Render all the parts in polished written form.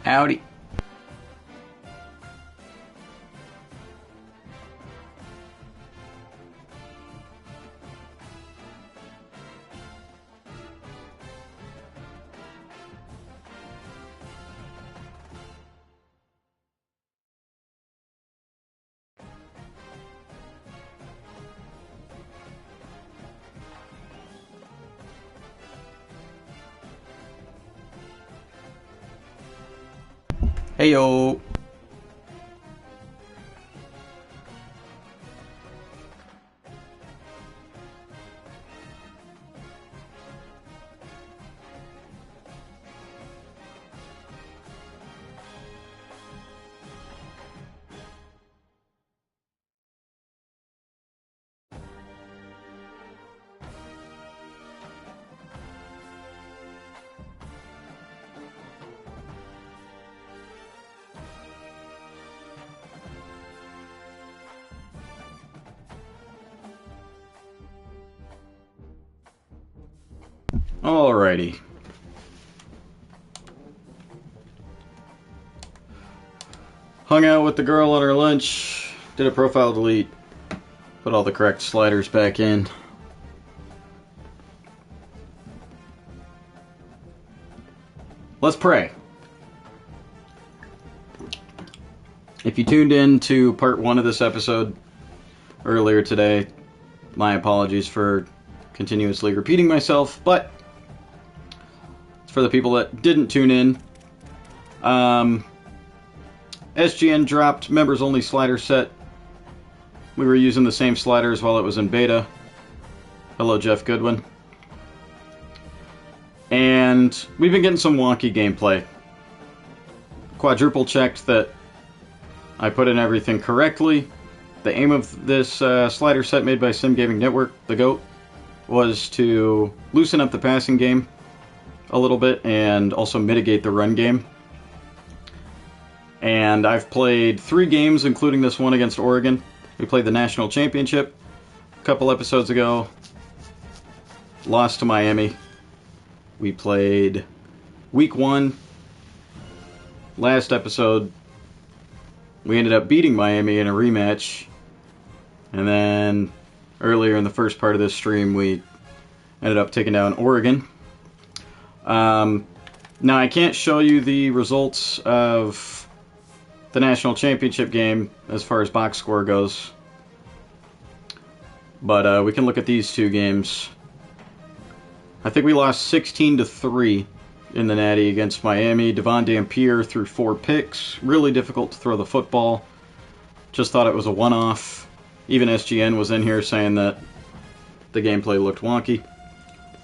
Howdy. Heyo. Alrighty. Hung out with the girl on her lunch, did a profile delete, put all the correct sliders back in. Let's pray. If you tuned in to part 1 of this episode earlier today, my apologies for continuously repeating myself, but for the people that didn't tune in, SGN dropped members only slider set. We were using the same sliders while it was in beta. Hello, Jeff Goodwin. And we've been getting some wonky gameplay. Quadruple checked that I put in everything correctly. The aim of this slider set made by Sim Gaming Network, the GOAT, was to loosen up the passing game a little bit and also mitigate the run game. And I've played 3 games, including this one against Oregon. We played the national championship a couple episodes ago. Lost to Miami. We played week 1. Last episode, we ended up beating Miami in a rematch. And then earlier in the first part of this stream, we ended up taking down Oregon. Now, I can't show you the results of the national championship game as far as box score goes, but we can look at these 2 games. I think we lost 16-3 in the Natty against Miami. Devon Dampier threw 4 picks. Really difficult to throw the football. Just thought it was a one-off. Even SGN was in here saying that the gameplay looked wonky.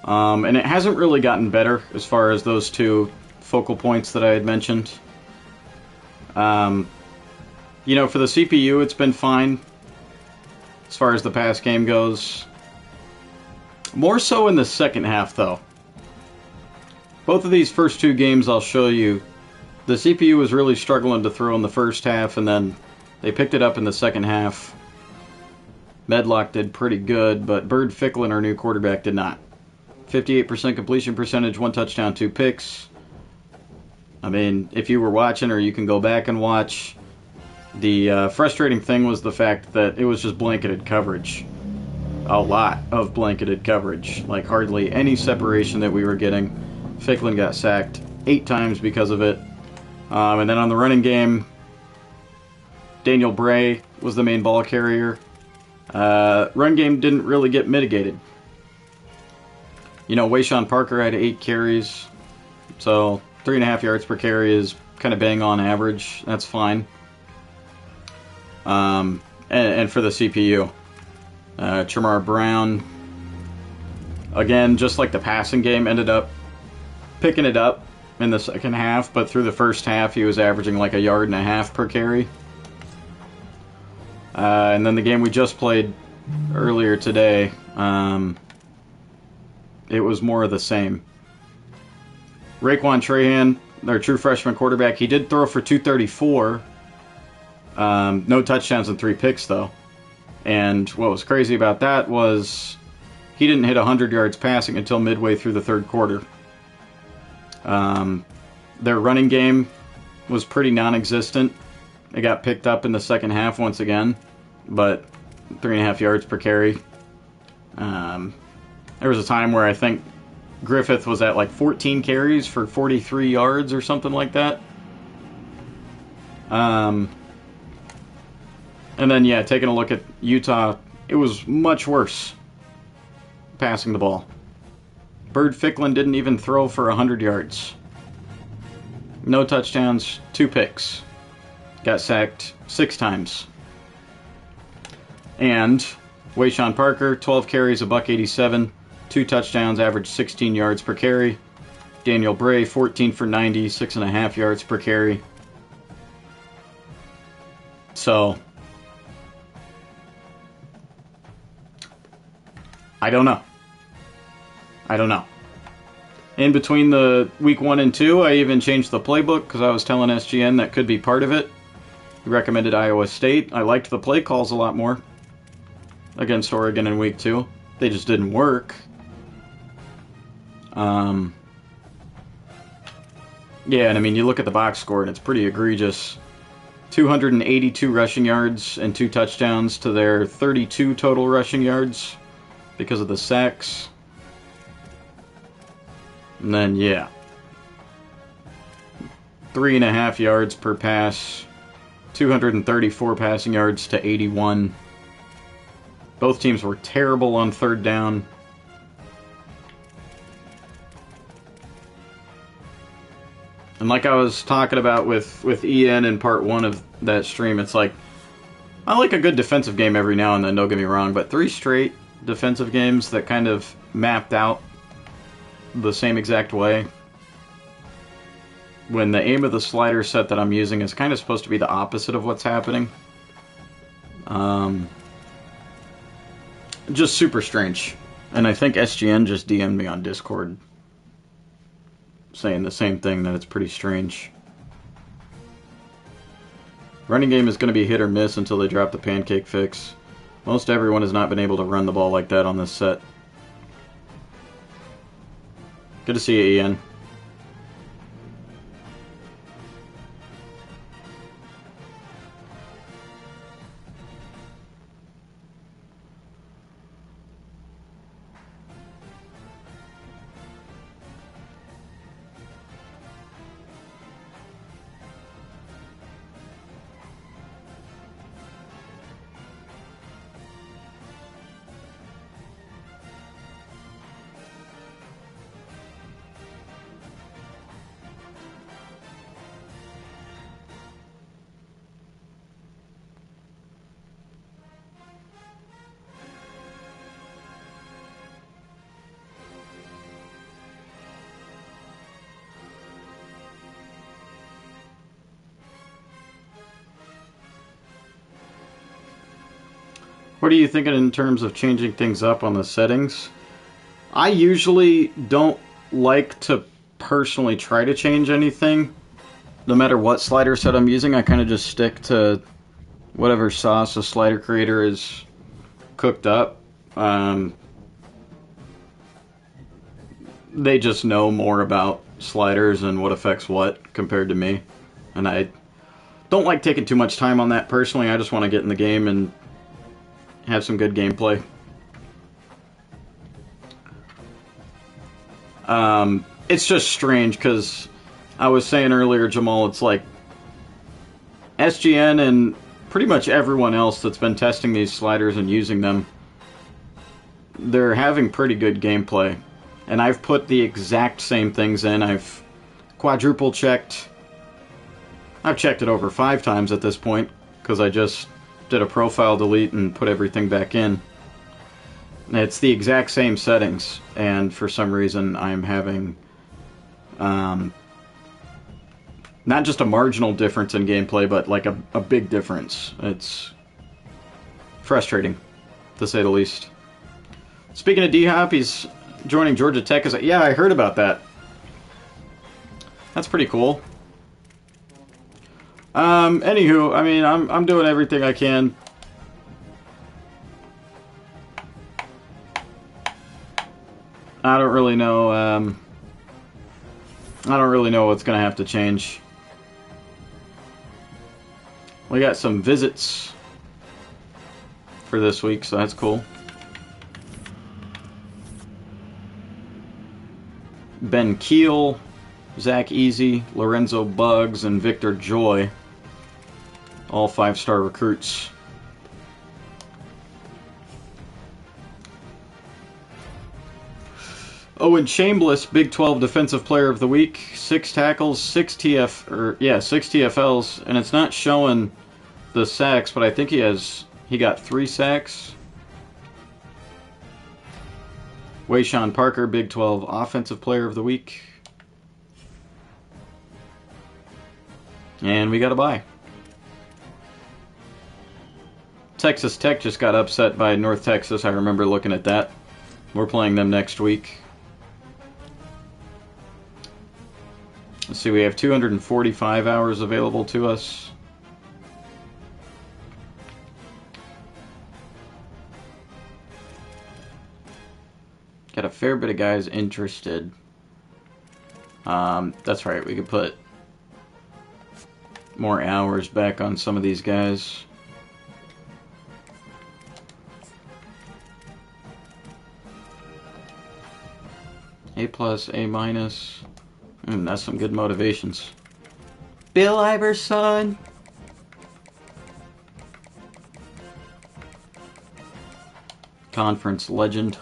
And it hasn't really gotten better as far as those 2 focal points that I had mentioned. You know, for the CPU, it's been fine as far as the pass game goes. More so in the second half, though. Both of these first 2 games I'll show you, the CPU was really struggling to throw in the first half, and then they picked it up in the second half. Medlock did pretty good, but Bird Ficklin, our new quarterback, did not. 58% completion percentage, 1 touchdown, 2 picks. I mean, if you were watching, or you can go back and watch, the frustrating thing was the fact that it was just blanketed coverage. A lot of blanketed coverage. Like, hardly any separation that we were getting. Ficklin got sacked 8 times because of it. And then on the running game, Daniel Bray was the main ball carrier. Run game didn't really get mitigated. You know, Wayshawn Parker had 8 carries, so 3.5 yards per carry is kind of bang on average. That's fine. And for the CPU, Tremar Brown, again, just like the passing game, ended up picking it up in the second half, but through the first half he was averaging like 1.5 yards per carry. And then the game we just played earlier today, it was more of the same. Raekwon Trahan, their true freshman quarterback, he did throw for 234. No touchdowns and 3 picks, though. And what was crazy about that was he didn't hit 100 yards passing until midway through the third quarter. Their running game was pretty non-existent. It got picked up in the second half once again, but 3.5 yards per carry. There was a time where I think Griffith was at like 14 carries for 43 yards or something like that. And then, yeah, taking a look at Utah, it was much worse passing the ball. Bird Ficklin didn't even throw for 100 yards. No touchdowns, 2 picks. Got sacked 6 times. And Wayshawn Parker, 12 carries, $187, 2 touchdowns, averaged 16 yards per carry. Daniel Bray, 14 for 90, 6.5 yards per carry. So, I don't know. In between the week 1 and 2, I even changed the playbook because I was telling SGN that could be part of it. He recommended Iowa State. I liked the play calls a lot more against Oregon in week 2. They just didn't work. Yeah, and I mean, you look at the box score and it's pretty egregious. 282 rushing yards and 2 touchdowns to their 32 total rushing yards because of the sacks. And then, yeah, 3.5 yards per pass, 234 passing yards to 81. Both teams were terrible on third down. And like I was talking about with Ian in part 1 of that stream, it's like, I like a good defensive game every now and then, don't get me wrong, but 3 straight defensive games that kind of mapped out the same exact way, when the aim of the slider set that I'm using is kind of supposed to be the opposite of what's happening. Just super strange. And I think SGN just DM'd me on Discord saying the same thing, that it's pretty strange. Running game is going to be hit or miss until they drop the pancake fix. Most everyone has not been able to run the ball like that on this set. Good to see you, Ian. What are you thinking in terms of changing things up on the settings? I usually don't like to personally try to change anything. No matter what slider set I'm using, I kind of just stick to whatever sauce a slider creator is cooked up. They just know more about sliders and what affects what compared to me. And I don't like taking too much time on that personally. I just want to get in the game and have some good gameplay. It's just strange because I was saying earlier, Jamal, it's like SGN and pretty much everyone else that's been testing these sliders and using them, they're having pretty good gameplay. And I've put the exact same things in. I've quadruple checked. I've checked it over 5 times at this point because I just did a profile delete and put everything back in. It's the exact same settings, and for some reason I'm having not just a marginal difference in gameplay, but like a big difference. It's frustrating, to say the least. Speaking of D-Hop, he's joining Georgia Tech. Yeah, I heard about that. That's pretty cool. Anywho, I mean, I'm doing everything I can. I don't really know. I don't really know what's gonna have to change. We got some visits for this week, so that's cool. Ben Keel, Zach Easy, Lorenzo Buggs, and Victor Joy. All 5-star recruits. Owen Chambliss, Big 12 Defensive Player of the Week. 6 tackles, 6 TFLs, and it's not showing the sacks, but I think he got 3 sacks. Wayshawn Parker, Big 12 Offensive Player of the Week. And we got a bye. Texas Tech just got upset by North Texas. I remember looking at that. We're playing them next week. Let's see, we have 245 hours available to us. Got a fair bit of guys interested. That's right, we could put more hours back on some of these guys. A+, A-. That's some good motivations. Bill Iverson! Conference legend.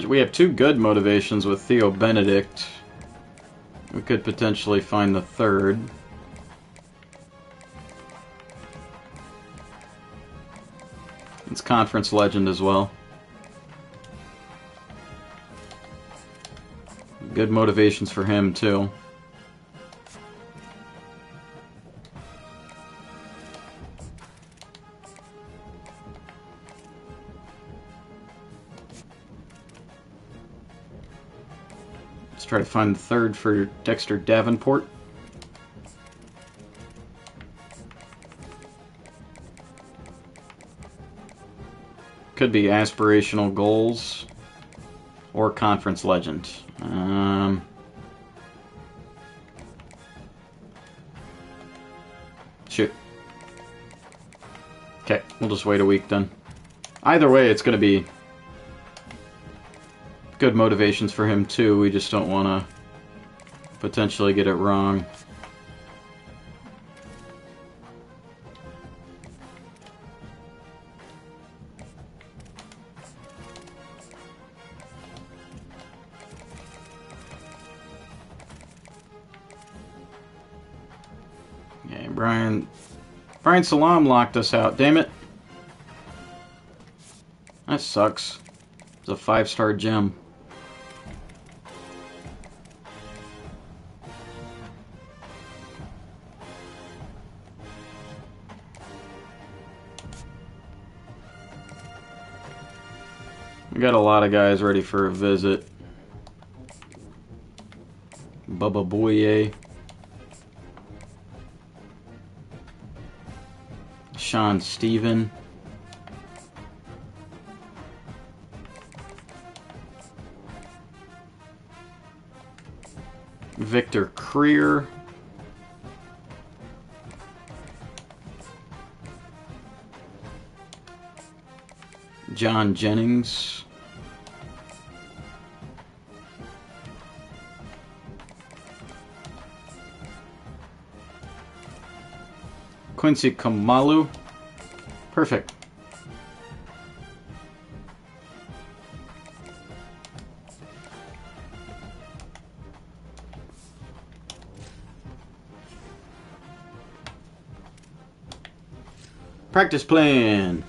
We have 2 good motivations with Theo Benedict. We could potentially find the 3rd. It's conference legend as well. Good motivations for him too. Try to find the 3rd for Dexter Davenport. Could be aspirational goals or conference legend. Shoot. Okay, we'll just wait a week then. Either way, it's going to be good motivations for him too. We just don't want to potentially get it wrong. Okay, Brian Salam locked us out. Damn it. That sucks. It's a 5-star gem. We got a lot of guys ready for a visit. Bubba Boye. Sean Steven. Victor Creer. John Jennings. Quincy Kamalu. Perfect. Practice plan.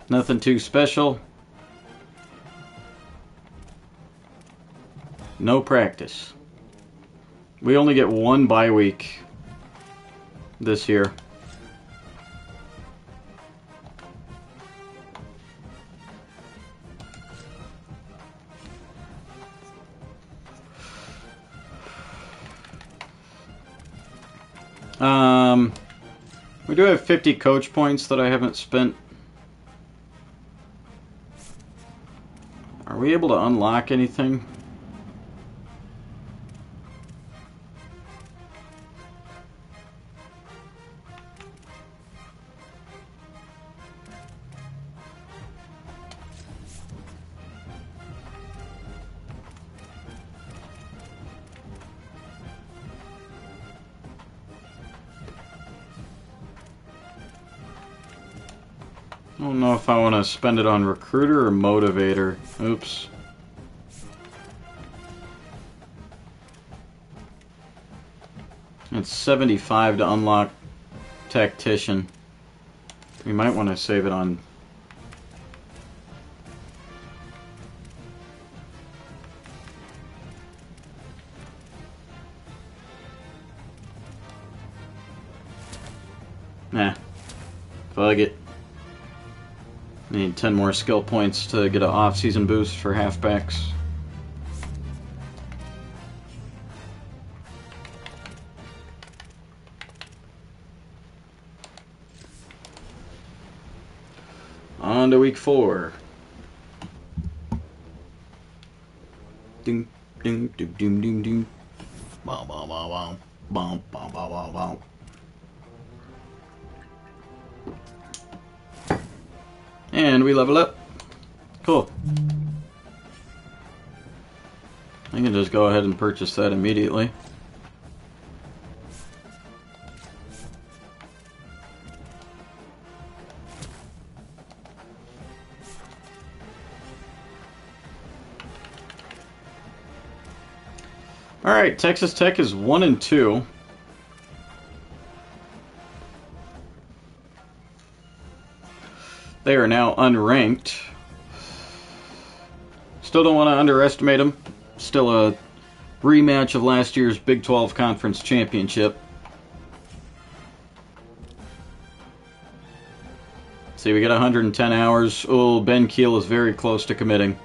Nothing too special. No practice. We only get 1 bye week this year. We do have 50 coach points that I haven't spent. Are we able to unlock anything? I don't know if I want to spend it on recruiter or motivator. Oops. It's 75 to unlock tactician. We might want to save it on... Nah. Fuck it. Need 10 more skill points to get an off-season boost for halfbacks. On to week 4. Ding, ding, ding, ding, ding, ding. Bom, bom, bom, bom. Bom, bom, bom, bom, bom. And we level up. Cool. I can just go ahead and purchase that immediately. Alright, Texas Tech is 1-2. They are now unranked. Still don't want to underestimate them. Still a rematch of last year's Big 12 Conference Championship. See, we got 110 hours. Oh, Ben Keel is very close to committing.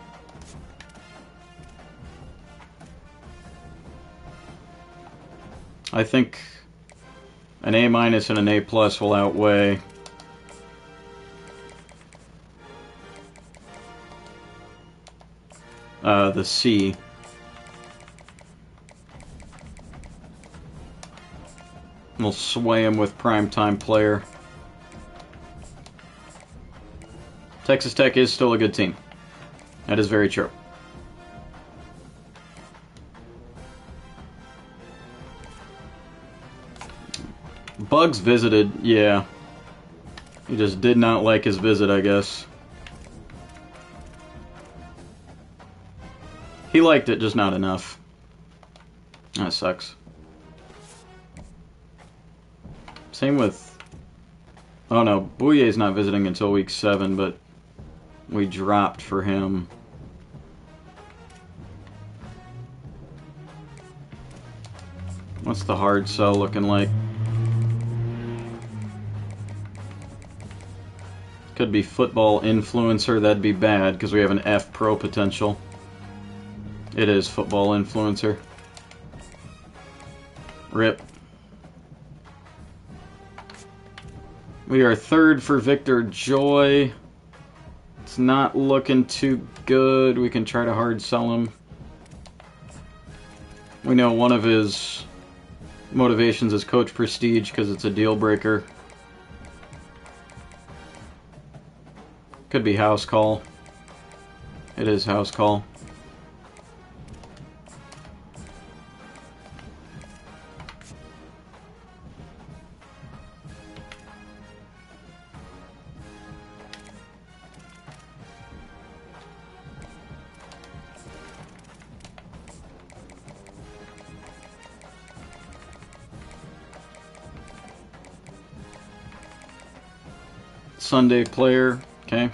I think an A- and an A+ will outweigh the C. We'll sway him with primetime player. Texas Tech is still a good team. That is very true. Bugs visited, yeah. He just did not like his visit, I guess. He liked it, just not enough. That sucks. Same with... Oh no, Bouyer's not visiting until week 7, but we dropped for him. What's the hard sell looking like? Could be football influencer, that'd be bad, because we have an F Pro potential. It is football influencer. RIP. We are 3rd for Victor Joy. It's not looking too good. We can try to hard sell him. We know one of his motivations is coach prestige because it's a deal breaker. Could be house call. It is house call. Sunday player, okay.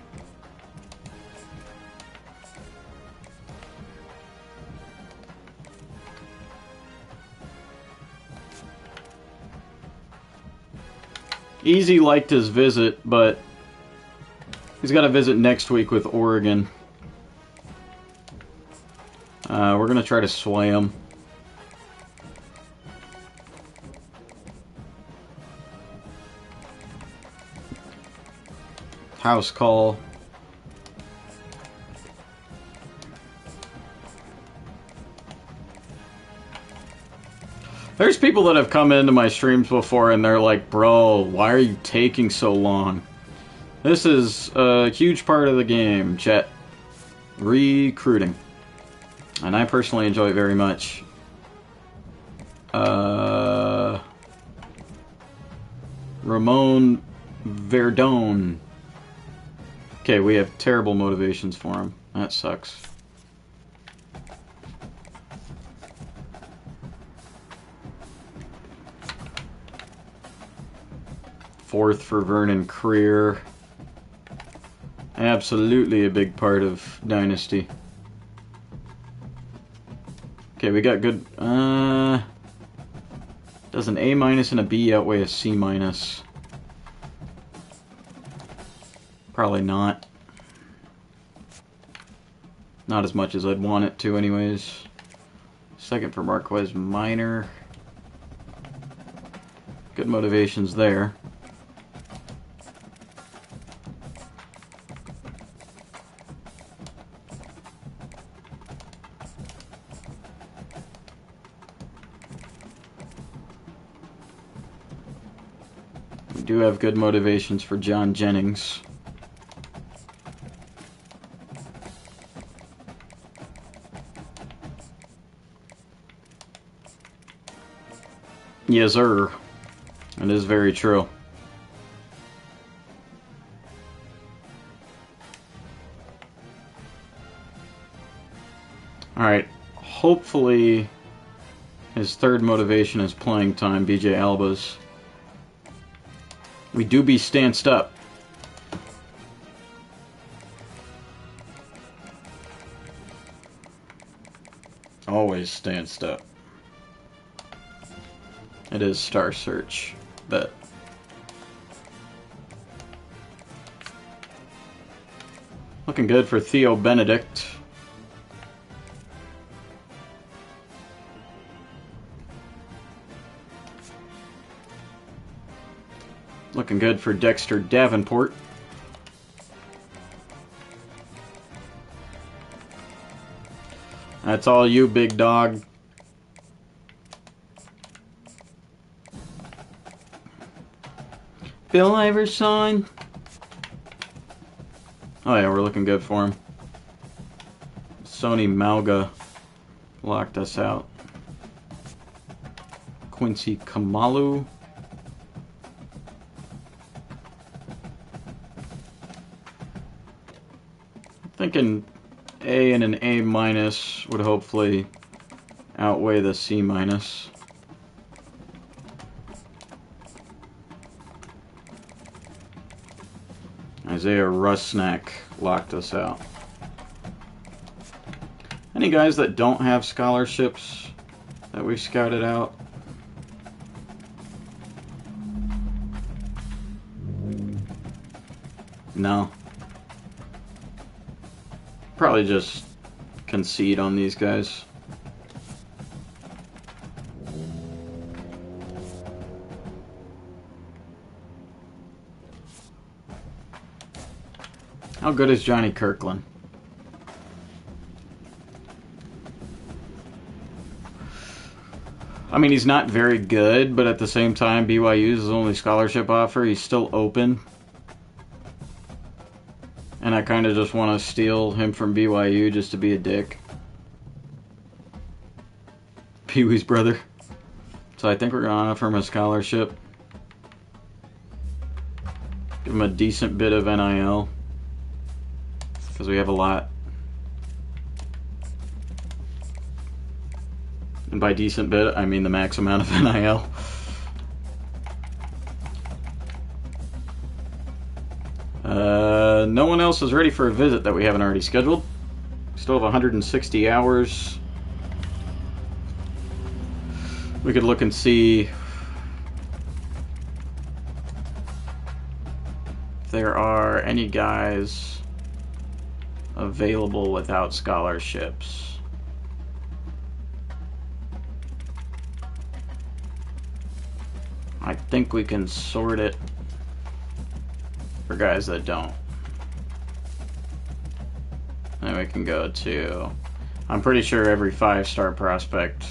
Easy liked his visit, but he's got a visit next week with Oregon. We're going to try to sway him. House call. There's people that have come into my streams before and they're like, bro, why are you taking so long? This is a huge part of the game, chat. Recruiting. And I personally enjoy it very much. Ramon Verdone. Okay, we have terrible motivations for him. That sucks. Fourth for Vernon Creer. Absolutely a big part of Dynasty. Okay, we got good... does an A- and a B outweigh a C-? Probably not. Not as much as I'd want it to anyways. Second for Marquez Minor. Good motivations there. We do have good motivations for John Jennings. Yes, sir. It is very true. Alright, hopefully his third motivation is playing time, BJ Alba's. We do be stanced up. Always stanced up. It is Star Search, bet. Looking good for Theo Benedict. Looking good for Dexter Davenport. That's all you, big dog. Bill Iverson. Oh yeah, we're looking good for him. Sony Malga locked us out. Quincy Kamalu. Thinking A and an A- would hopefully outweigh the C-. Isaiah Rusnak locked us out. Any guys that don't have scholarships that we've scouted out? No. Probably just concede on these guys. How good is Johnny Kirkland? I mean, he's not very good, but at the same time, BYU's his only scholarship offer. He's still open. And I kind of just want to steal him from BYU just to be a dick. Pee-wee's brother. So I think we're going to offer him a scholarship. Give him a decent bit of NIL. Because we have a lot. And by decent bit, I mean the max amount of NIL. No one else is ready for a visit that we haven't already scheduled. Still have 160 hours. We could look and see if there are any guys available without scholarships. I think we can sort it for guys that don't. Then we can go to... I'm pretty sure every 5-star prospect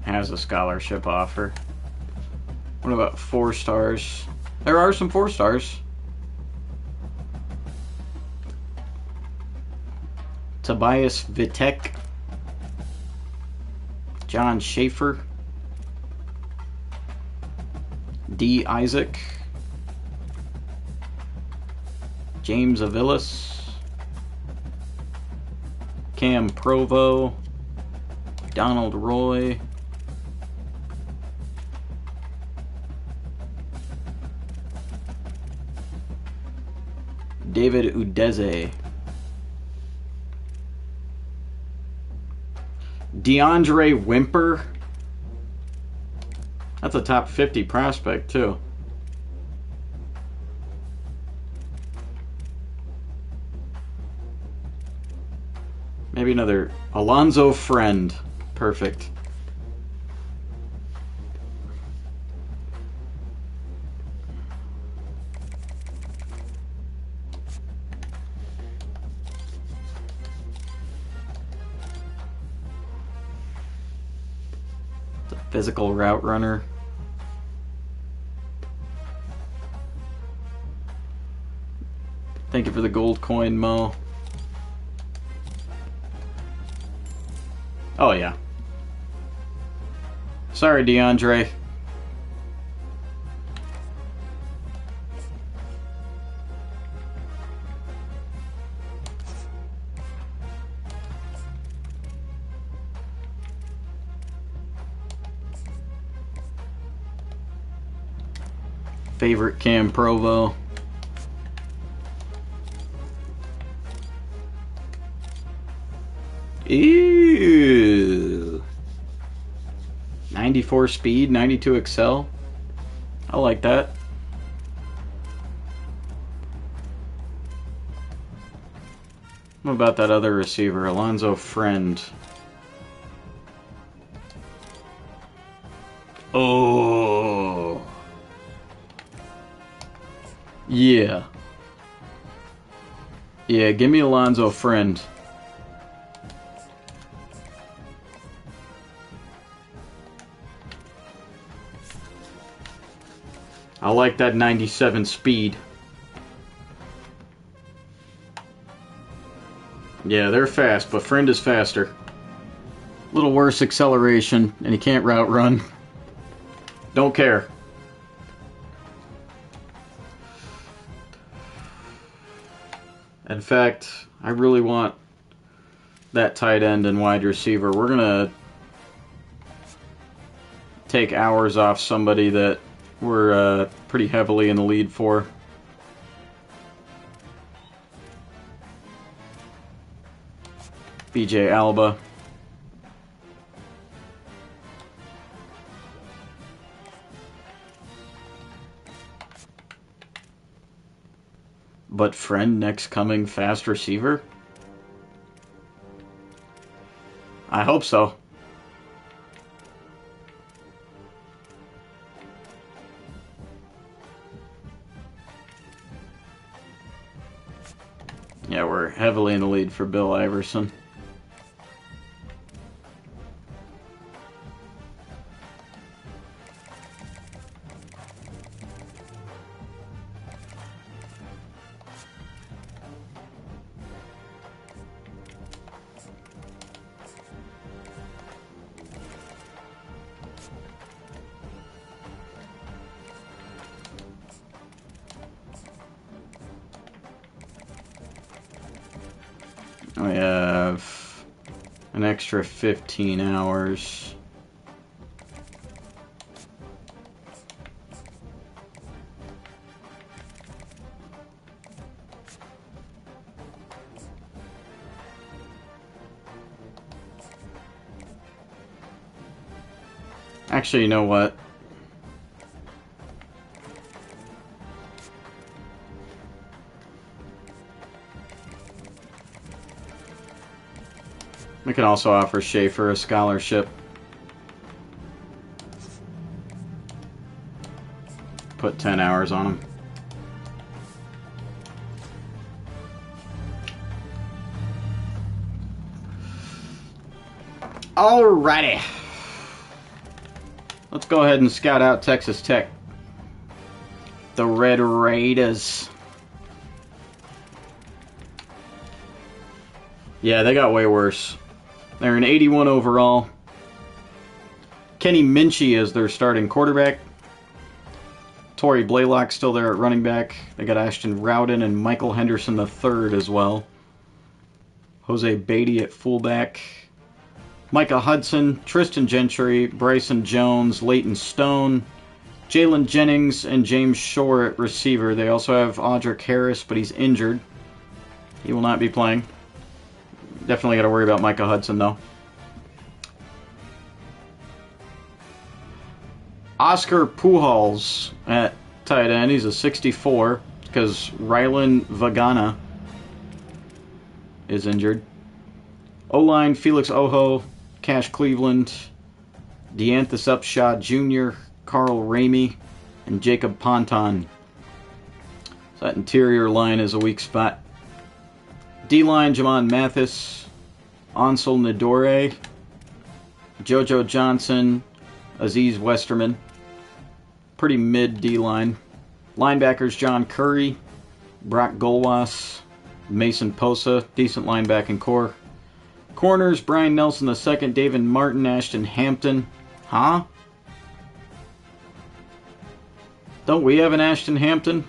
has a scholarship offer. What about 4 stars? There are some 4 stars. Tobias Vitek, John Schaefer, D. Isaac, James Avilas, Cam Provo, Donald Roy, David Udeze, DeAndre Wimper. That's a top 50 prospect, too. Maybe another Alonzo Friend. Perfect. The physical route runner. Thank you for the gold coin, Mo. Oh, yeah. Sorry, DeAndre. Favorite Cam Provo. Ew. 94 speed, 92 excel. I like that. What about that other receiver, Alonzo Friend? Oh. Yeah. Yeah, give me Alonzo Friend. I like that 97 speed. Yeah, they're fast, but Friend is faster. A little worse acceleration, and he can't route run. Don't care. In fact, I really want that tight end and wide receiver. We're going to take hours off somebody that we're pretty heavily in the lead for. BJ Alba. But Friend next coming fast receiver? I hope so. Yeah, we're heavily in the lead for Bill Iverson. We have an extra 15 hours. Actually, you know what? We can also offer Schaefer a scholarship. Put 10 hours on him. Alrighty. Let's go ahead and scout out Texas Tech. The Red Raiders. Yeah, they got way worse. They're an 81 overall. Kenny Minchie is their starting quarterback. Torrey Blaylock still there at running back. They got Ashton Rowden and Michael Henderson III as well. Jose Beatty at fullback. Micah Hudson, Tristan Gentry, Bryson Jones, Leighton Stone, Jalen Jennings, and James Shore at receiver. They also have Audric Harris, but he's injured. He will not be playing. Definitely got to worry about Micah Hudson, though. Oscar Pujols at tight end. He's a 64 because Rylan Vagana is injured. O-line, Felix Ojo, Cash Cleveland, Deanthus Upshot Jr., Carl Ramey, and Jacob Ponton. So that interior line is a weak spot. D-line, Jamon Mathis, Ansel Nadore, JoJo Johnson, Aziz Westerman. Pretty mid D-line. Linebackers, John Curry, Brock Golwas, Mason Posa, decent linebacking core. Corners, Brian Nelson II, David Martin, Ashton Hampton. Huh? Don't we have an Ashton Hampton?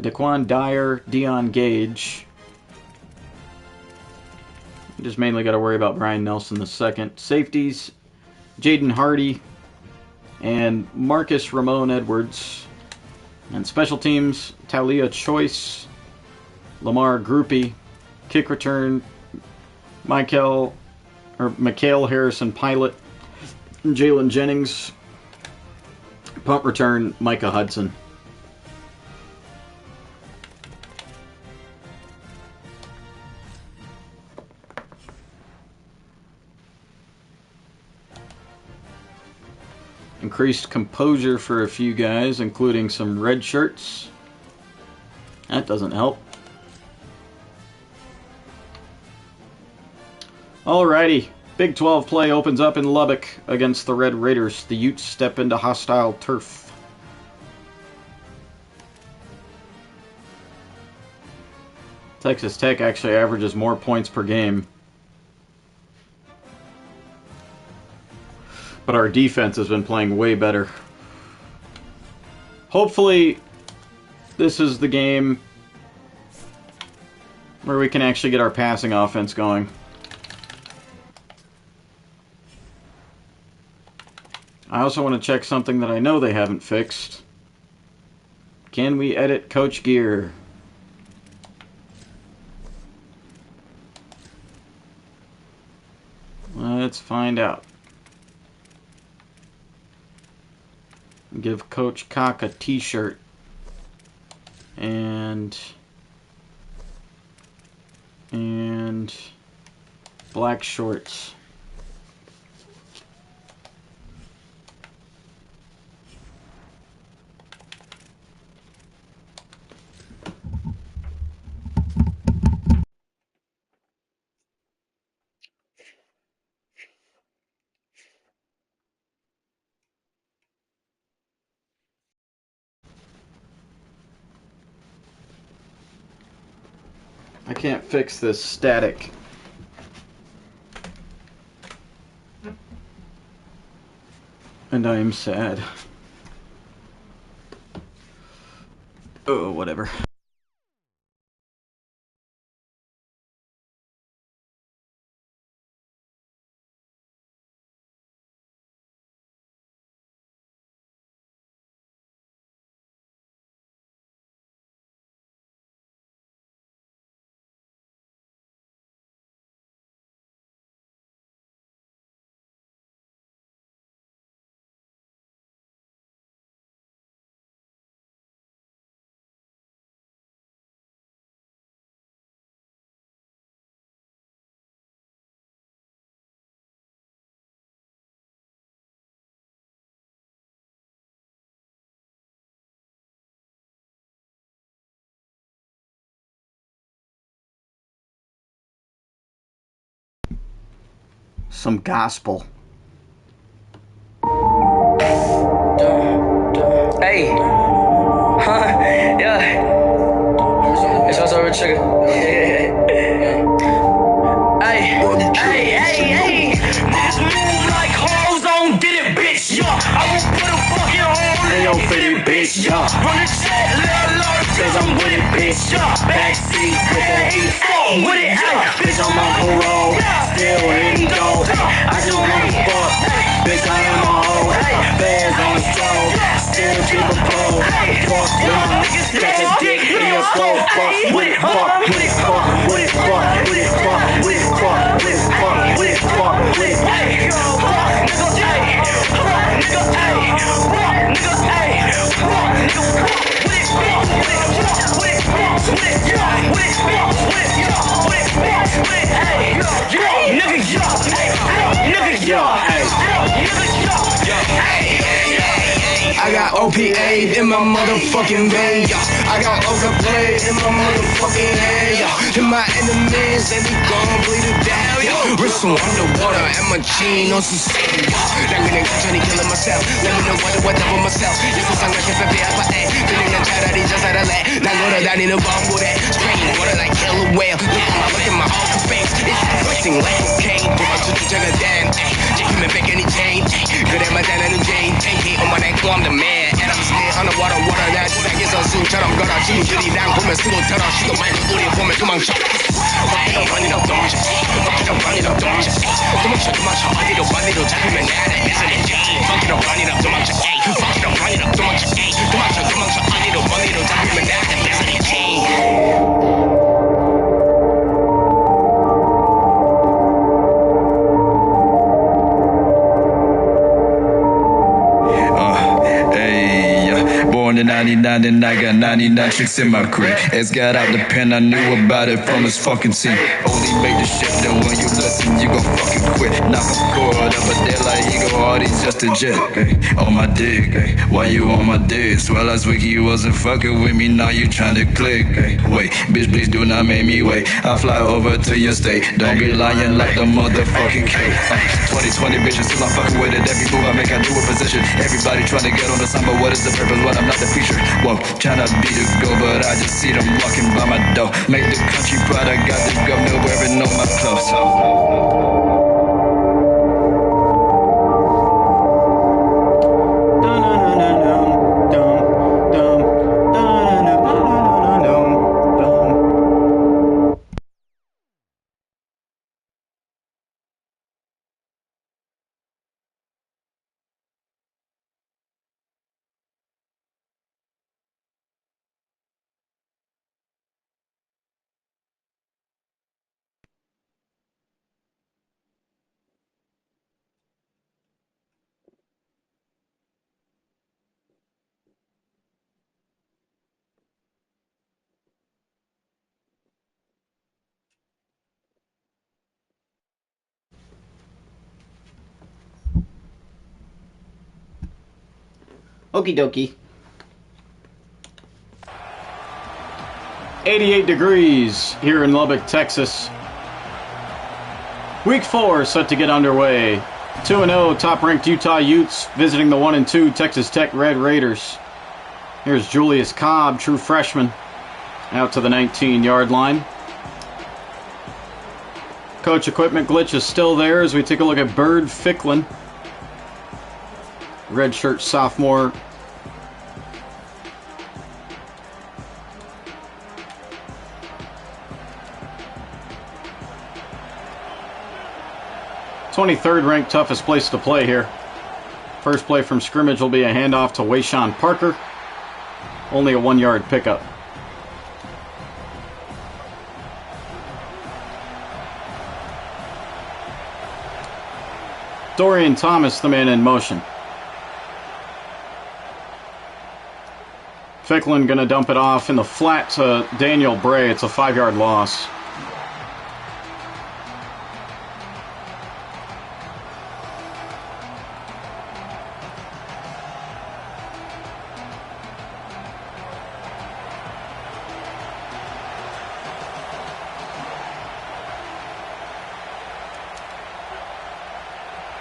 Daquan Dyer, Dion Gage. Just mainly got to worry about Brian Nelson II. Safeties, Jaden Hardy and Marcus Ramon Edwards. And special teams, Talia Choice, Lamar Groupie. Kick return, Mikhail Harrison Pilot, Jalen Jennings. Punt return, Micah Hudson. Increased composure for a few guys, including some red shirts. That doesn't help. Alrighty. Big 12 play opens up in Lubbock against the Red Raiders. The Utes step into hostile turf. Texas Tech actually averages more points per game. But our defense has been playing way better. Hopefully, this is the game where we can actually get our passing offense going. I also want to check something that I know they haven't fixed. Can we edit Coach Gear? Let's find out. Give Coach Cock a t-shirt. And black shorts. I can't fix this static. And I am sad. Oh, whatever. some gospel. Hey, huh? Yeah. It's also a trigger. Hey, niggas move like hoes on did it, bitch. Yeah, I will put a fucking hole in your fitted, bitch. Yeah, run the chat, little Lord, cause I'm with it, bitch. Yeah, backseat with the heat, with it, bitch. I'm on parole, still hitting dope. I just wanna fuck, bitch. I am a hoe. Fans on the stroke, still keep a pro. Fuck with my niggas, got that dick in your throat. Fuck with it, fuck with it, fuck with it, fuck with it, fuck with it, fuck with it, fuck with it, fuck with it. Hey, fuck nigga, hey, fuck nigga, hey, fuck nigga, hey, fuck nigga, fuck with it, fuck with it, fuck with it, fuck with it, fuck with it, fuck with it, fuck with it, fuck with it, hey, fuck nigga, yo, hey, fuck nigga, yo, hey, fuck nigga, yo, hey. I got OPA in my motherfucking vein, yo. I got Oka Blade in my motherfucking hand, yo. To my enemies, they be gon' bleed it down, yo. Wrist underwater and my chain on some sand, yo. 난 그냥 천천히 killing myself. Let me know what up with myself. 예수상 난 CFB 알파에 그냥 차라리 자살할래. 난 걸어다니는 범부대. Spraying water like killer whale. Look at my awful face. It's pressing like cocaine. 도망쳐 주제가 된, 지금은 백엔이 chain. 그래만 나는 Jane. 엄마 내 I'm the man, and I'm still underwater, 나 지상에서 수처럼 걸어 친구들이랑 보면 쓰고 털어 시도 말고 우리 보면 도망쳐. 어디로 running up 도망쳐, 어디로 running up 도망쳐, 도망쳐 어디로 잡히면 나를 뺏어내지. 어디로 running up 도망쳐, 어디로 running up 도망쳐, 도망쳐 어디로 잡히면 나를 뺏어내지. Born in 99 and I got 99 tricks in my crib. It's got out the pen, I knew about it from his fucking scene. Only make the shit that when you listen, you gon' fucking quit. Knock a chord up a day like ego, all these just a jet. Ay, on my dick, ay, why you on my dick? Well, last week you wasn't fucking with me, now you tryna click. Ay, wait, bitch, please do not make me wait. I'll fly over to your state. Don't be lying like the motherfucking cake. 2020 bitches, still I'm fucking with it. Every move I make, I do a position. Everybody tryna get on the sign, but what is the purpose when I'm not the feature? Whoa, tryna be the go, but I just see them walking by my door. Make the country proud, I got the governor wearing all my clothes. Okie dokie. 88 degrees here in Lubbock, Texas. Week 4 set to get underway. 2-0 top-ranked Utah Utes visiting the 1-2 Texas Tech Red Raiders. Here's Julius Cobb, true freshman, out to the 19-yard line. Coach equipment glitch is still there as we take a look at Bird Ficklin, redshirt sophomore. #23rd ranked toughest place to play here. First play from scrimmage will be a handoff to Wayshawn Parker. Only a 1-yard pickup. Dorian Thomas, the man in motion. Ficklin going to dump it off in the flat to Daniel Bray. It's a 5-yard loss.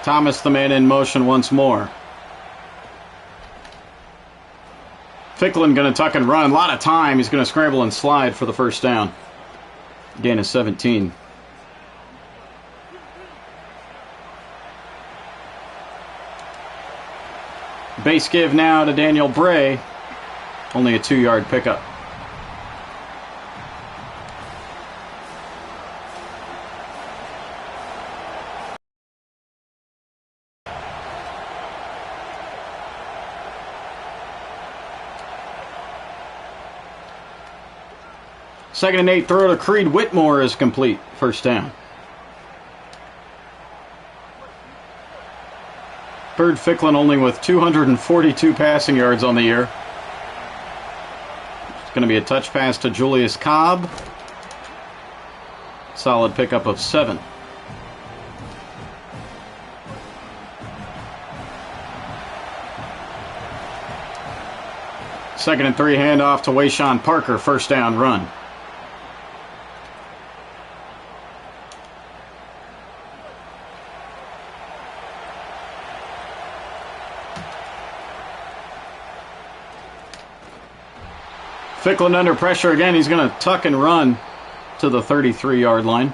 Thomas the man in motion once more. Ficklin going to tuck and run. A lot of time. He's going to scramble and slide for the first down. Gain of 17. Base give now to Daniel Bray. Only a 2-yard pickup. Second and 8, throw to Creed Whitmore is complete. First down. Bird Ficklin only with 242 passing yards on the year. It's going to be a touch pass to Julius Cobb. Solid pickup of 7. Second and 3, handoff to Wayshawn Parker. First down run. Ficklin under pressure again. He's going to tuck and run to the 33-yard line.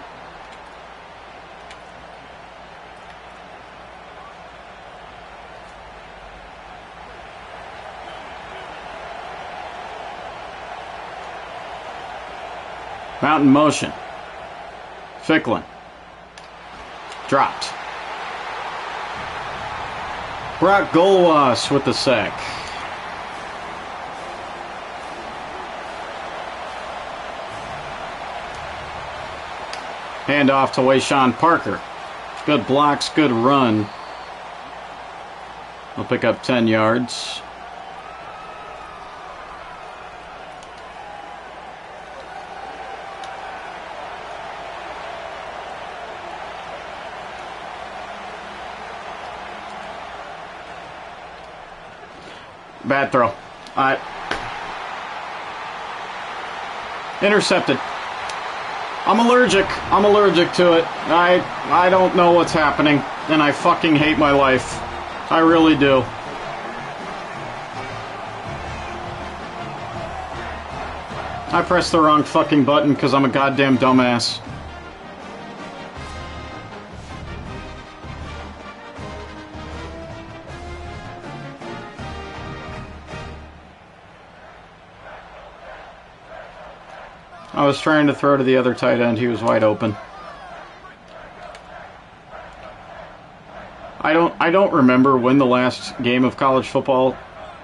Mountain motion. Ficklin. Dropped. Brock Golwas with the sack. Handoff to Wayshawn Parker. Good blocks, good run. He'll pick up 10 yards. Bad throw. Intercepted. I'm allergic to it. I don't know what's happening, and I fucking hate my life. I really do. I pressed the wrong fucking button because I'm a goddamn dumbass. I was trying to throw to the other tight end. He was wide open. I don't remember when the last game of college football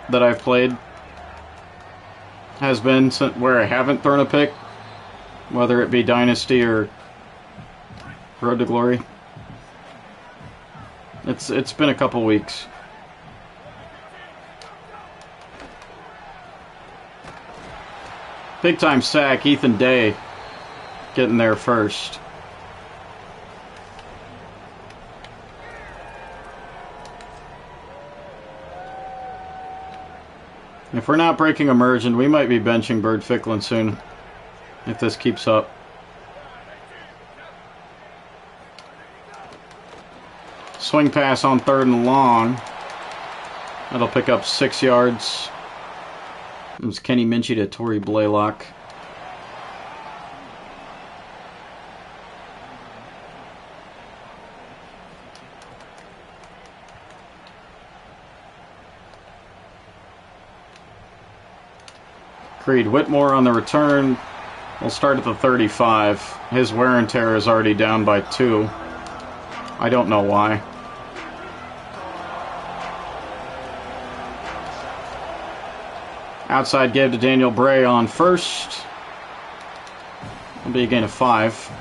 that I've played has been where I haven't thrown a pick, whether it be Dynasty or Road to Glory. It's been a couple weeks. Big time sack, Ethan Day getting there first. If we're not breaking immersion, we might be benching Bird Ficklin soon, if this keeps up. Swing pass on 3rd and long. That'll pick up 6 yards. It was Kenny Minchie to Torrey Blaylock. Creed Whitmore on the return. We'll start at the 35. His wear and tear is already down by 2. I don't know why. Outside give to Daniel Bray on first. It'll be a gain of 5.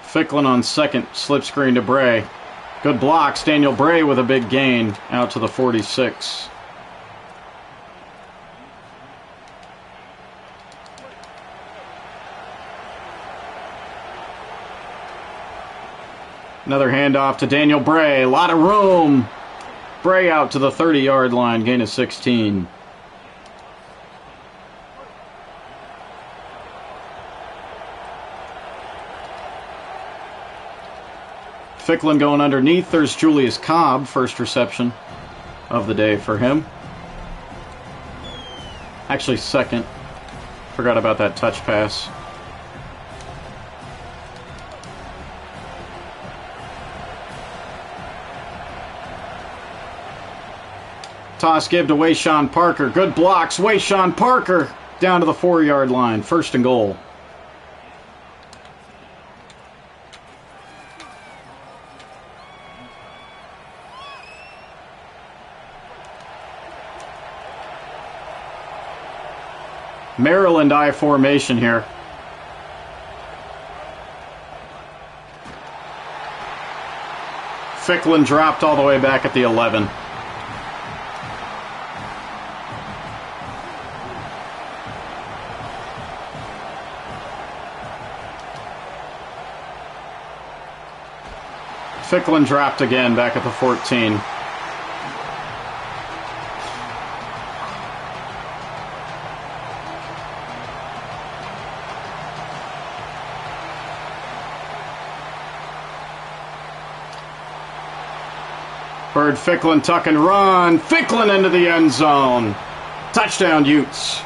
Ficklin on second, slip screen to Bray. Good blocks, Daniel Bray with a big gain out to the 46. Another handoff to Daniel Bray. A lot of room. Bray out to the 30-yard line. Gain of 16. Ficklin going underneath. There's Julius Cobb, first reception of the day for him. Actually, second. Forgot about that touch pass. Toss give to Wayshawn Parker. Good blocks. Wayshawn Parker down to the 4-yard line. First and goal. Maryland I formation here. Ficklin dropped all the way back at the 11. Ficklin dropped again back at the 14. Bird Ficklin tuck and run. Ficklin into the end zone. Touchdown Utes.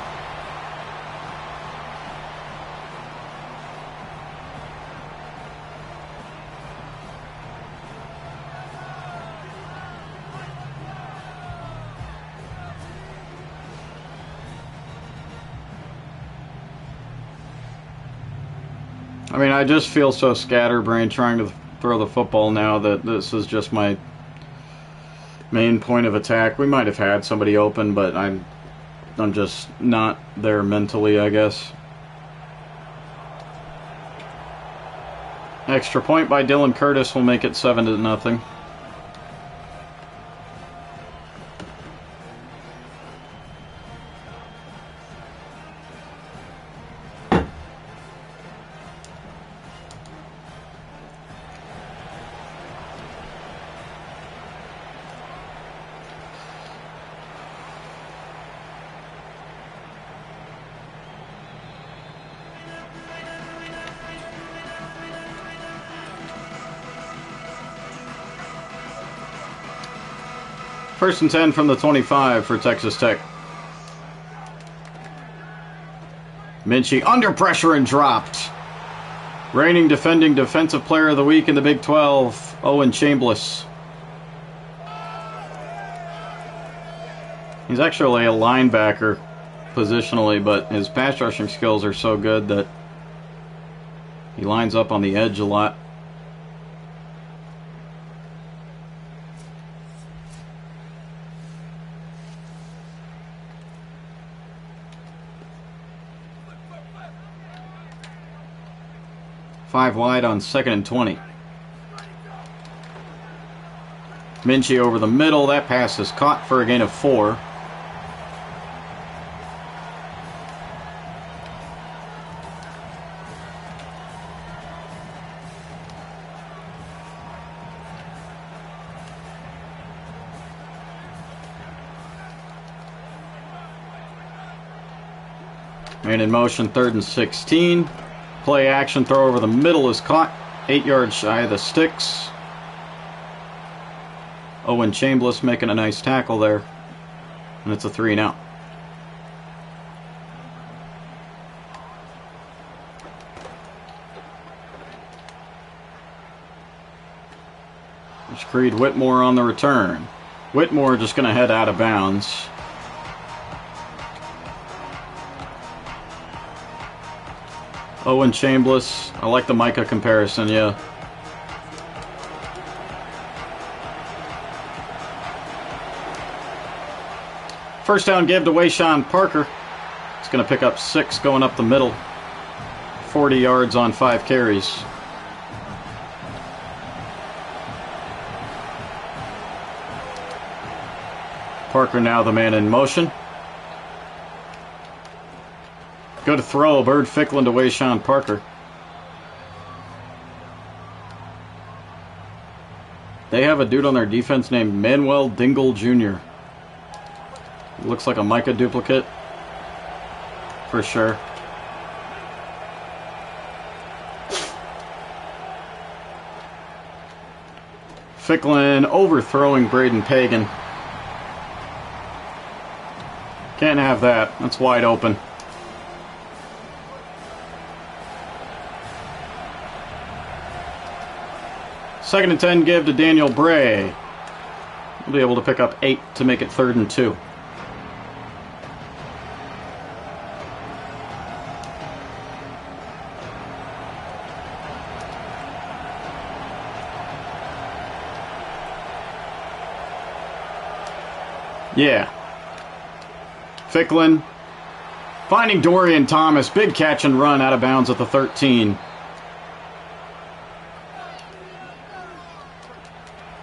I mean, I just feel so scatterbrained trying to throw the football now that this is just my main point of attack. We might have had somebody open, but I'm just not there mentally, I guess. Extra point by Dylan Curtis will make it 7-0. First and 10 from the 25 for Texas Tech. Minchie under pressure and dropped. Reigning defending defensive player of the week in the Big 12, Owen Chambliss. He's actually a linebacker positionally, but his pass rushing skills are so good that he lines up on the edge a lot. Five wide on 2nd and 20. Minchie over the middle. That pass is caught for a gain of 4. Man in motion, 3rd and 16. Play action, throw over the middle is caught. 8 yards shy of the sticks. Owen Chambliss making a nice tackle there. And it's a 3-and-out. There's Creed Whitmore on the return. Whitmore just going to head out of bounds. Owen Chambliss. I like the Micah comparison, yeah. First down give to Wayshawn Parker. It's going to pick up 6 going up the middle. 40 yards on 5 carries. Parker now the man in motion. Good throw, Bird Ficklin to Wayshawn Parker. They have a dude on their defense named Manuel Dingle Jr. Looks like a Micah duplicate. For sure. Ficklin overthrowing Braden Pagan. Can't have that. That's wide open. Second and 10 give to Daniel Bray. We'll be able to pick up 8 to make it 3rd and 2. Yeah. Ficklin finding Dorian Thomas. Big catch and run out of bounds at the 13.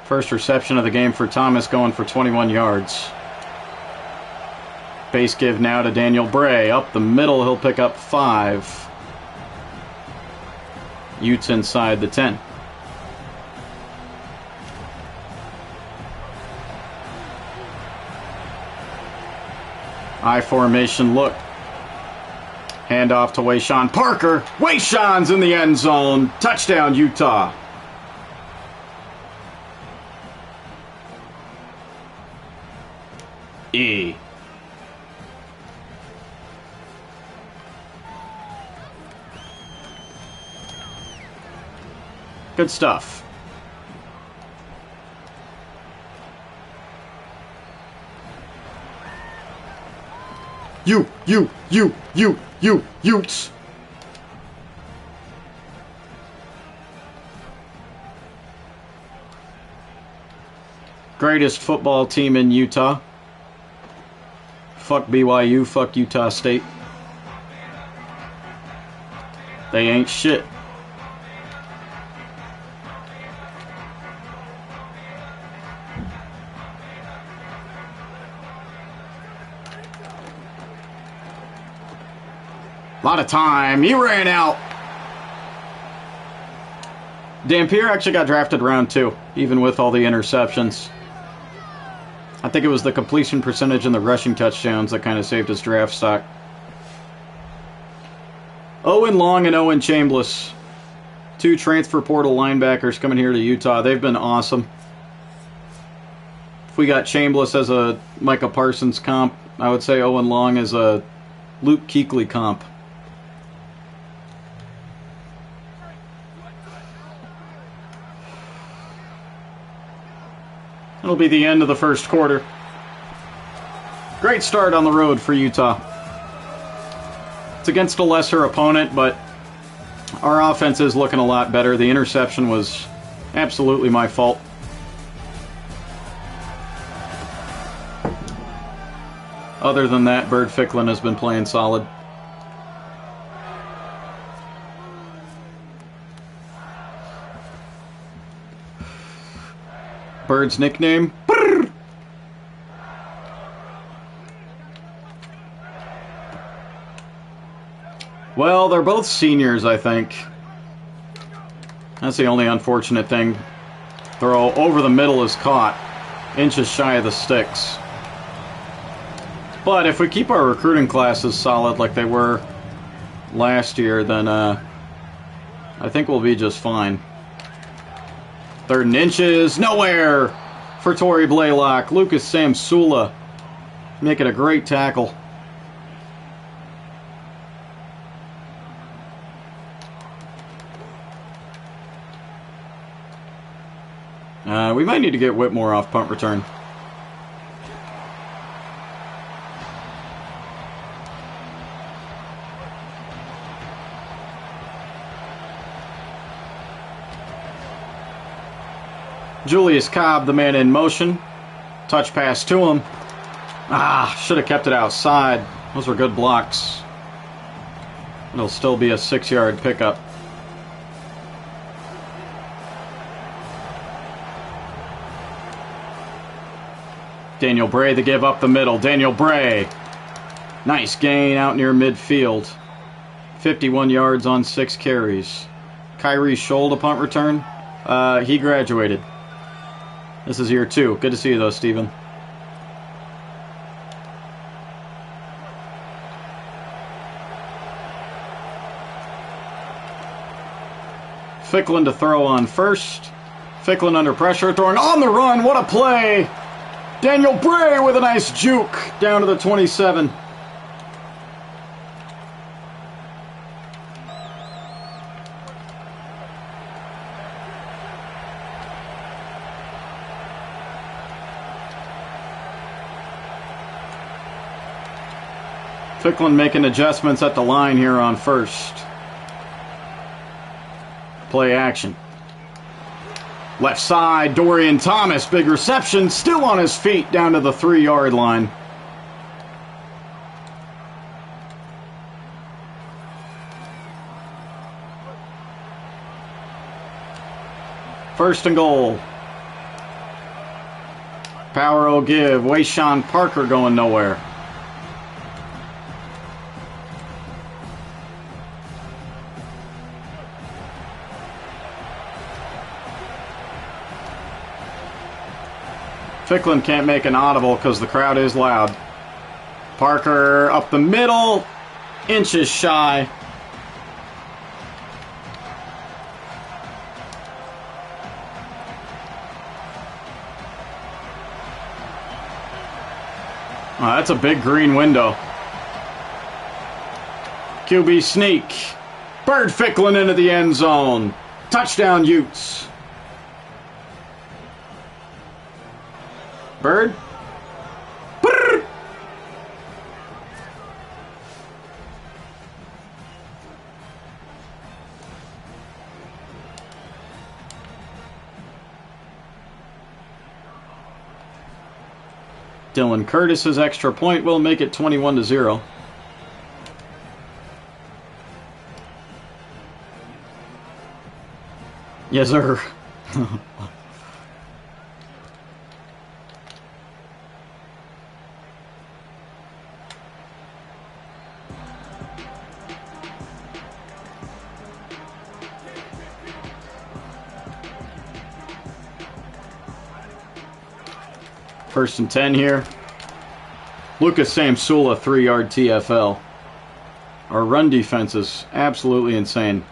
First reception of the game for Thomas, going for 21 yards. Base give now to Daniel Bray. Up the middle, he'll pick up 5. Utes inside the 10. I formation look. Handoff to Wayshawn Parker. Wayshawn's in the end zone. Touchdown, Utah. E. Good stuff. Utes. Greatest football team in Utah. Fuck BYU, fuck Utah State. They ain't shit. A lot of time. He ran out. Dampier actually got drafted round 2, even with all the interceptions. I think it was the completion percentage and the rushing touchdowns that kind of saved his draft stock. Owen Long and Owen Chambliss, 2 transfer portal linebackers coming here to Utah. They've been awesome. If we got Chambliss as a Micah Parsons comp, I would say Owen Long as a Luke Kuechly comp. It'll be the end of the first quarter. Great start on the road for Utah. It's against a lesser opponent, but our offense is looking a lot better. The interception was absolutely my fault. Other than that, Bird Ficklin has been playing solid. Bird's nickname? Brrr. Well, they're both seniors, I think. That's the only unfortunate thing. Throw over the middle is caught. Inches shy of the sticks. But if we keep our recruiting classes solid like they were last year, then I think we'll be just fine. 3rd and inches, nowhere for Torrey Blaylock. Lucas Samsula making a great tackle. We might need to get Whitmore off punt return. Julius Cobb, the man in motion. Touch pass to him. Should have kept it outside. Those were good blocks. It'll still be a 6-yard pickup. Daniel Bray to give up the middle. Daniel Bray. Nice gain out near midfield. 51 yards on 6 carries. Kyrie Scholl to punt return. He graduated. This is year 2. Good to see you, though, Steven. Ficklin to throw on first. Ficklin under pressure, throwing on the run. What a play! Daniel Bray with a nice juke down to the 27. Ficklin making adjustments at the line here on first. Play action. Left side, Dorian Thomas, big reception, still on his feet down to the 3-yard line. First and goal. Power will give. Wayshawn Parker going nowhere. Ficklin can't make an audible because the crowd is loud. Parker up the middle, inches shy. Oh, that's a big green window. QB sneak. Bird Ficklin into the end zone. Touchdown Utes. Bird. Brrr. Dylan Curtis's extra point will make it 21-0. Yes, sir. First and 10 here. Lucas Samsula, 3-yard TFL. Our run defense is absolutely insane.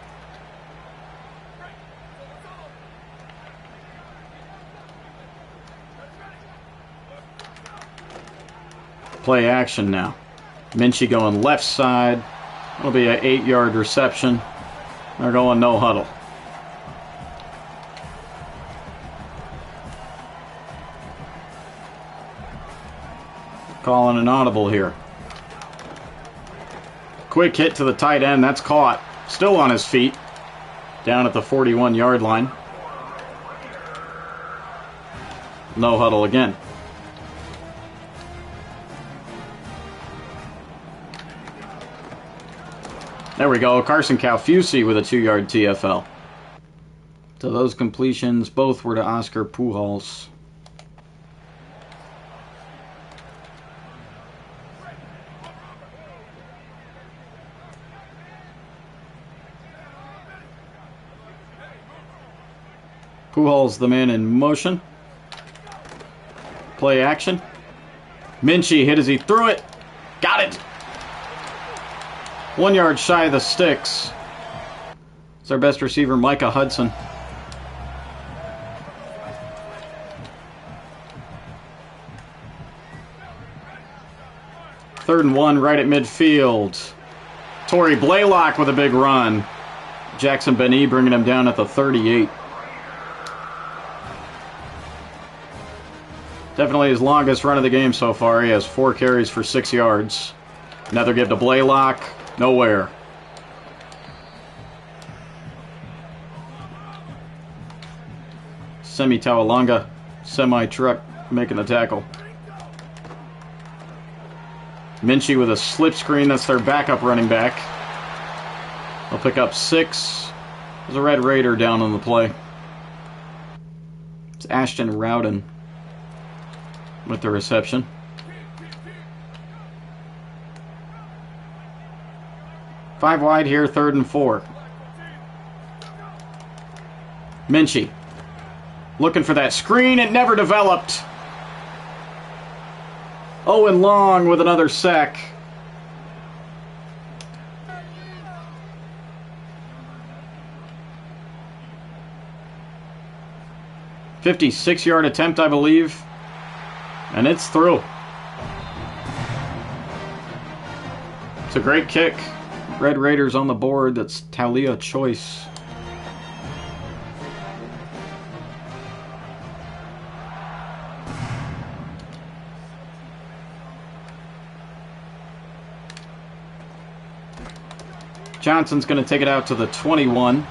Play action now. Minchie going left side. It'll be an 8-yard reception. They're going no huddle. Calling an audible here. Quick hit to the tight end. That's caught. Still on his feet. Down at the 41-yard line. No huddle again. There we go. Carson Calfusi with a 2-yard TFL. So those completions both were to Oscar Pujols. Pujols the man in motion. Play action. Minchie hit as he threw it. Got it. 1 yard shy of the sticks. It's our best receiver, Micah Hudson. Third and 1 right at midfield. Torrey Blaylock with a big run. Jackson Benny bringing him down at the 38. Definitely his longest run of the game so far. He has 4 carries for 6 yards. Another give to Blaylock. Nowhere. Semi-Tawalonga. Semi-truck making the tackle. Minchie with a slip screen. That's their backup running back. They'll pick up 6. There's a Red Raider down on the play. It's Ashton Rowden with the reception. Five wide here, 3rd and 4. Minchie looking for that screen. It never developed. Owen Long with another sack. 56-yard attempt, I believe. And it's through. It's a great kick. Red Raiders on the board. That's Talia choice. Johnson's going to take it out to the 21.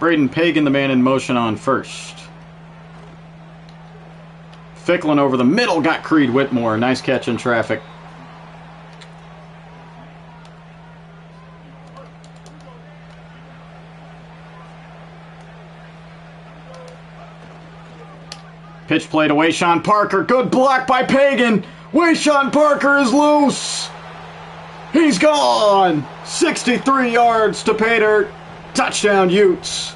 Braden Pagan, the man in motion on first. Ficklin over the middle, got Creed Whitmore. Nice catch in traffic. Pitch play to Wayshawn Parker. Good block by Pagan. Wayshawn Parker is loose. He's gone. 63 yards to pay dirt. Touchdown, Utes.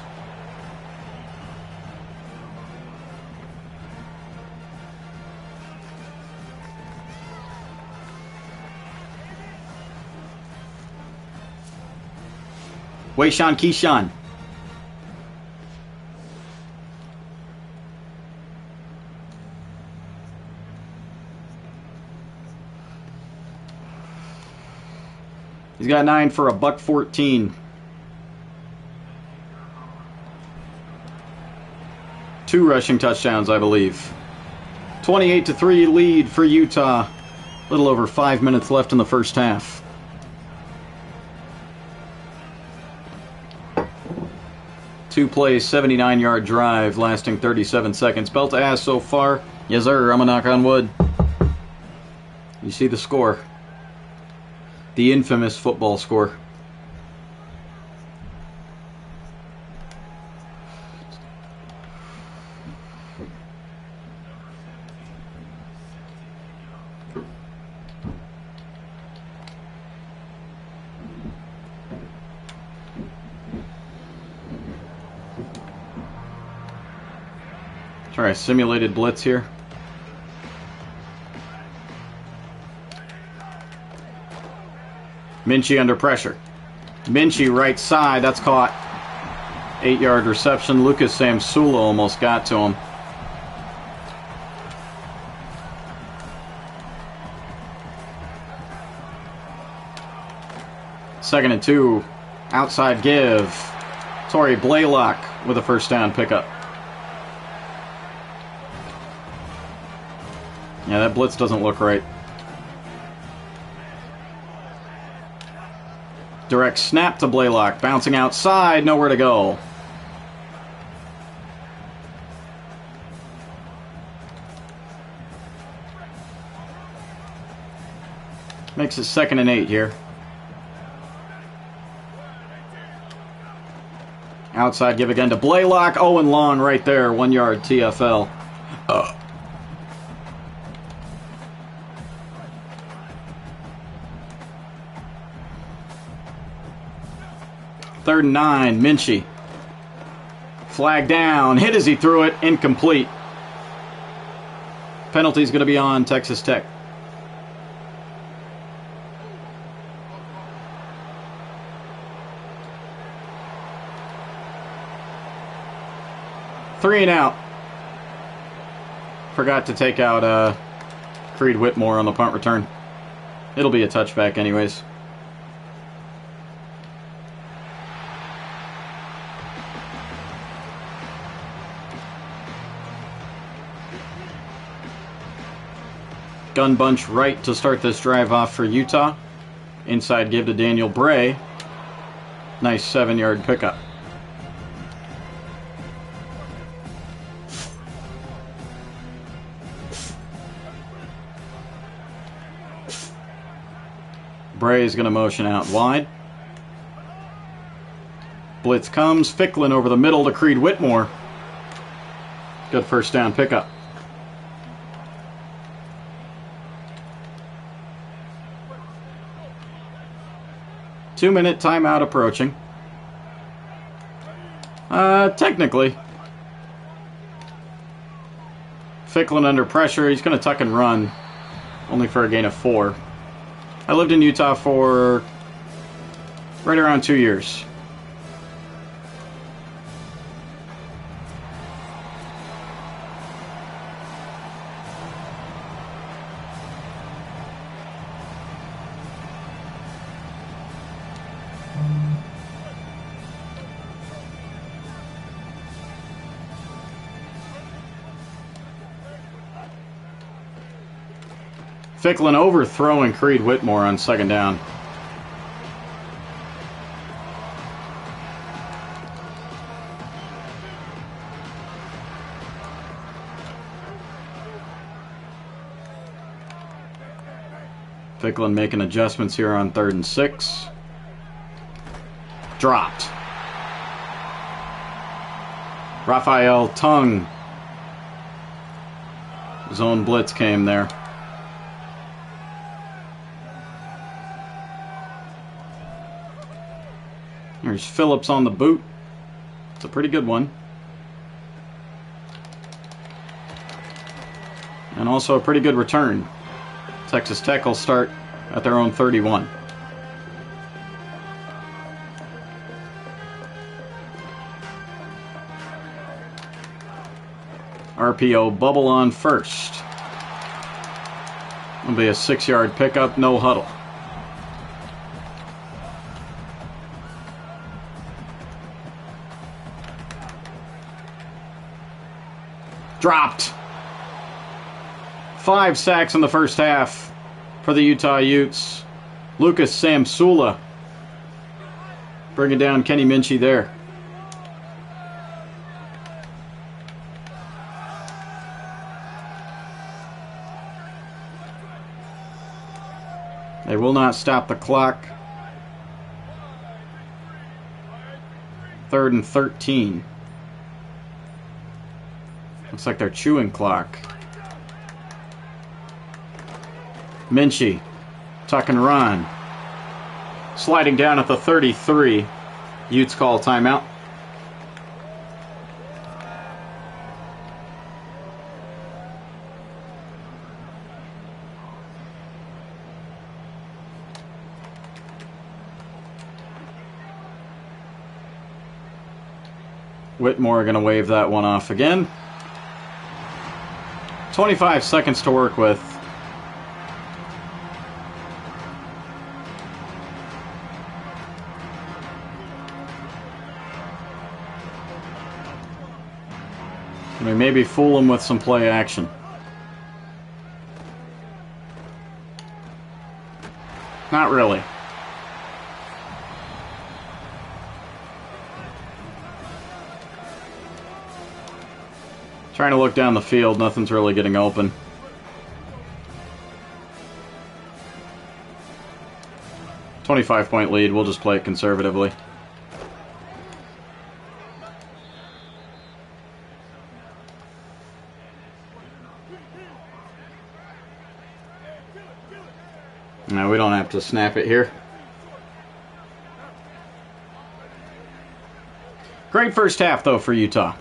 Wayshawn Keyshawn. He's got 9 for a $114. 2 rushing touchdowns, I believe. 28-3 lead for Utah. A little over 5 minutes left in the first half. Two plays, 79-yard drive, lasting 37 seconds. Belt to ass so far. Yes, sir. I'm a knock on wood. You see the score. The infamous football score. Try a simulated blitz here. Minchie under pressure. Minchie right side, that's caught. 8-yard reception. Lucas Samsula almost got to him. Second and 2. Outside give. Torrey Blaylock with a first down pickup. Yeah, that blitz doesn't look right. Direct snap to Blaylock. Bouncing outside, nowhere to go. Makes it 2nd and 8 here. Outside give again to Blaylock. Owen Long right there. 1 yard TFL. 3rd and 9, Minchie. Flag down, hit as he threw it, incomplete. Penalty's going to be on Texas Tech. Three and out. Forgot to take out Creed Whitmore on the punt return. It'll be a touchback anyways. Gun bunch right to start this drive off for Utah. Inside give to Daniel Bray. Nice 7-yard pickup. Bray is going to motion out wide. Blitz comes. Ficklin over the middle to Creed Whitmore. Good first down pickup. Two-minute timeout approaching. Technically. Ficklin under pressure. He's going to tuck and run. Only for a gain of 4. I lived in Utah for right around 2 years. Ficklin overthrowing Creed Whitmore on second down. Ficklin making adjustments here on 3rd and 6. Dropped. Raphael Tung. Zone blitz came there. There's Phillips on the boot. It's a pretty good one. And also a pretty good return. Texas Tech will start at their own 31. RPO bubble on first. It'll be a 6-yard pickup, no huddle. Dropped. 5 sacks in the first half for the Utah Utes. Lucas Samsula bringing down Kenny Minchie there. They will not stop the clock. 3rd and 13. Looks like they're chewing clock. Minchie, tuck and run. Sliding down at the 33. Utes call timeout. Whitmore going to wave that one off again. 25 seconds to work with. We maybe fool him with some play action. Not really. Trying to look down the field, nothing's really getting open. $25-point lead, we'll just play it conservatively. No, we don't have to snap it here. Great first half, though, for Utah.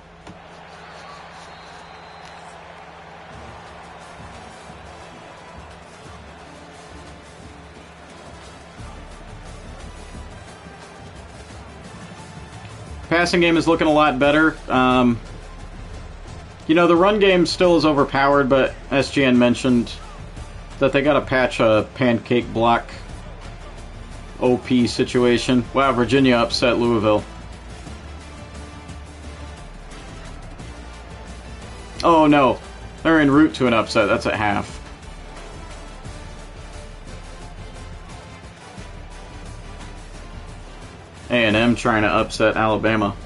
Passing game is looking a lot better. You know, the run game still is overpowered, but SGN mentioned that they got to patch a pancake block OP situation. Wow, Virginia upset Louisville. Oh no, they're en route to an upset. That's at half. A&M trying to upset Alabama.